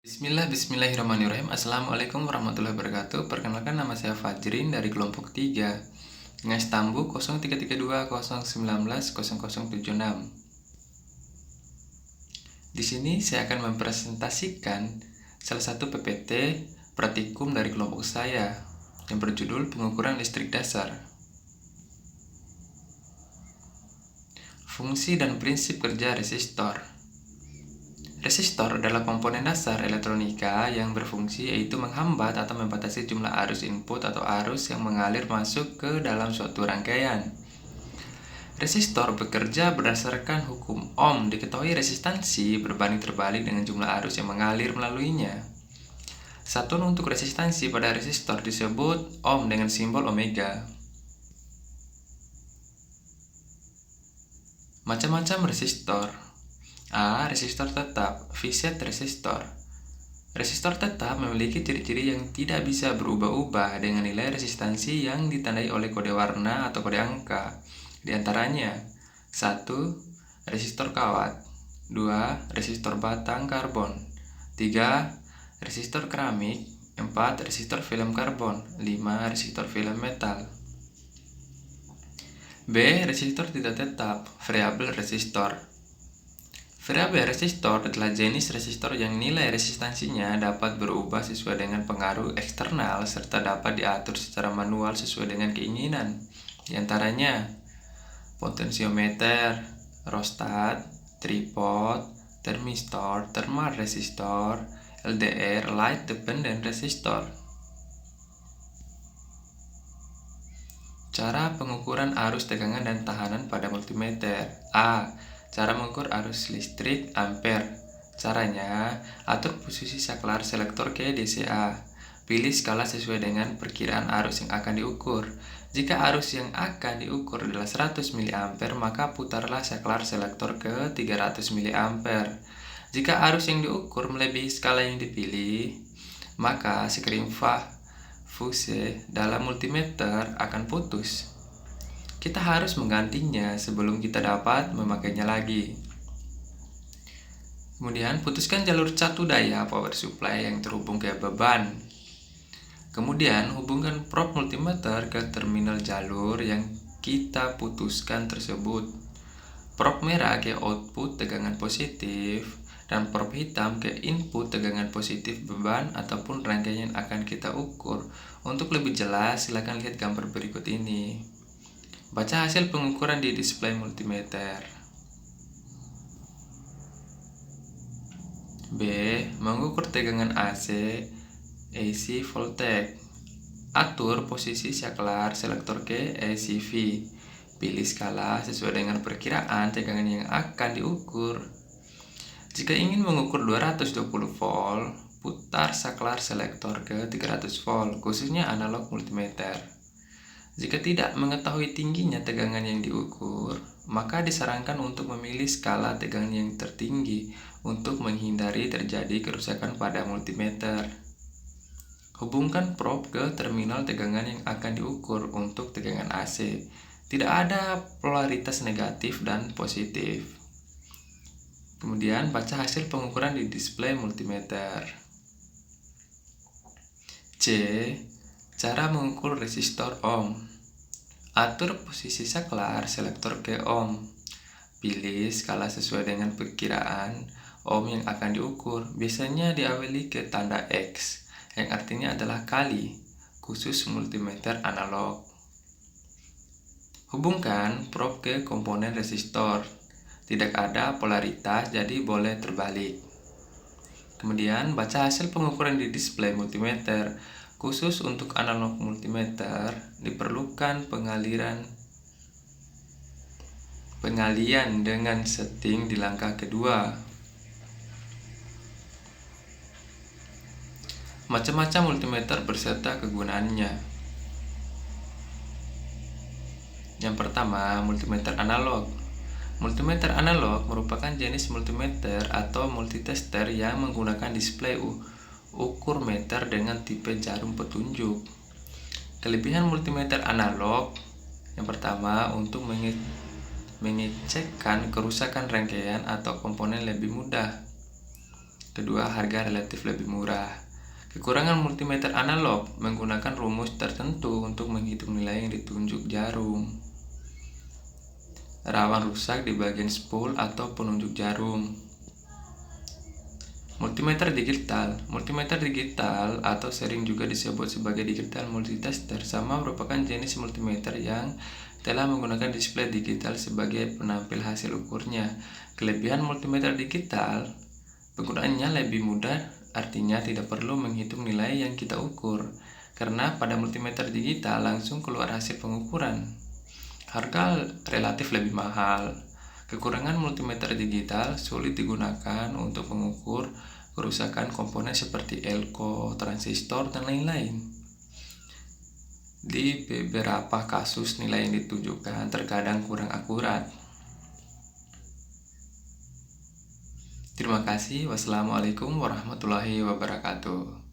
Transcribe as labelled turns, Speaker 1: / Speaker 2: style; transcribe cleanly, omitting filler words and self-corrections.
Speaker 1: Bismillahirrahmanirrahim. Assalamualaikum warahmatullahi wabarakatuh. Perkenalkan, nama saya Fajrin dari kelompok 3 dengan stambu 033201900076. Di sini saya akan mempresentasikan salah satu PPT praktikum dari kelompok saya yang berjudul pengukuran listrik dasar. Fungsi dan prinsip kerja resistor. Resistor adalah komponen dasar elektronika yang berfungsi yaitu menghambat atau membatasi jumlah arus input atau arus yang mengalir masuk ke dalam suatu rangkaian. Resistor bekerja berdasarkan hukum Ohm. Diketahui resistansi berbanding terbalik dengan jumlah arus yang mengalir melaluinya. Satuan untuk resistansi pada resistor disebut Ohm dengan simbol omega. Macam-macam resistor. A. Resistor tetap, Fixed resistor. Resistor tetap memiliki ciri-ciri yang tidak bisa berubah-ubah dengan nilai resistansi yang ditandai oleh kode warna atau kode angka. Di antaranya 1. Resistor kawat, 2. Resistor batang karbon, 3. Resistor keramik, 4. Resistor film karbon, 5. Resistor film metal. B. Resistor tidak tetap, variabel resistor. Variabel resistor adalah jenis resistor yang nilai resistansinya dapat berubah sesuai dengan pengaruh eksternal serta dapat diatur secara manual sesuai dengan keinginan. Di antaranya potensiometer, rostat, tripod, termistor, thermal resistor, LDR, light dependent resistor. Cara pengukuran arus tegangan dan tahanan pada multimeter. A. Cara mengukur arus listrik ampere. Caranya, atur posisi saklar selektor ke DCA. Pilih skala sesuai dengan perkiraan arus yang akan diukur. Jika arus yang akan diukur adalah 100 mA, maka putarlah saklar selektor ke 300 mA. Jika arus yang diukur melebihi skala yang dipilih, maka skrin fuse dalam multimeter akan putus. Kita harus menggantinya sebelum kita dapat memakainya lagi. Kemudian, putuskan jalur catu daya power supply yang terhubung ke beban. Kemudian, hubungkan probe multimeter ke terminal jalur yang kita putuskan tersebut. Probe merah ke output tegangan positif dan probe hitam ke input tegangan positif beban ataupun rangkaian yang akan kita ukur. Untuk lebih jelas, silakan lihat gambar berikut ini. Baca hasil pengukuran di display multimeter. B. Mengukur tegangan AC voltage. Atur posisi saklar selektor ke ACV. Pilih skala sesuai dengan perkiraan tegangan yang akan diukur. Jika ingin mengukur 220 volt, putar saklar selektor ke 300 volt, khususnya analog multimeter. Jika tidak mengetahui tingginya tegangan yang diukur, maka disarankan untuk memilih skala tegangan yang tertinggi untuk menghindari terjadi kerusakan pada multimeter. Hubungkan probe ke terminal tegangan yang akan diukur untuk tegangan AC. Tidak ada polaritas negatif dan positif. Kemudian baca hasil pengukuran di display multimeter. C. Cara mengukur resistor Ohm. Atur posisi saklar selektor ke Ohm. Pilih skala sesuai dengan perkiraan Ohm yang akan diukur. Biasanya diawali ke tanda X, yang artinya adalah kali, khusus multimeter analog. Hubungkan probe ke komponen resistor. Tidak ada polaritas, jadi boleh terbalik. Kemudian baca hasil pengukuran di display multimeter. Khusus untuk analog multimeter diperlukan pengalian dengan setting di langkah kedua. Macam-macam multimeter beserta kegunaannya. Yang pertama, multimeter analog. Multimeter analog merupakan jenis multimeter atau multitester yang menggunakan display ukur meter dengan tipe jarum petunjuk. Kelebihan multimeter analog yang pertama, untuk mengecekkan kerusakan rangkaian atau komponen lebih mudah. Kedua, harga relatif lebih murah. Kekurangan multimeter analog menggunakan rumus tertentu untuk menghitung nilai yang ditunjuk jarum. Rawan rusak di bagian spool atau penunjuk jarum. Multimeter digital atau sering juga disebut sebagai digital multitester sama merupakan jenis multimeter yang telah menggunakan display digital sebagai penampil hasil ukurnya. Kelebihan multimeter digital, penggunaannya lebih mudah, artinya tidak perlu menghitung nilai yang kita ukur, karena pada multimeter digital langsung keluar hasil pengukuran. Harga relatif lebih mahal. Kekurangan multimeter digital sulit digunakan untuk mengukur kerusakan komponen seperti elko, transistor, dan lain-lain. Di beberapa kasus nilai yang ditunjukkan terkadang kurang akurat. Terima kasih. Wassalamualaikum warahmatullahi wabarakatuh.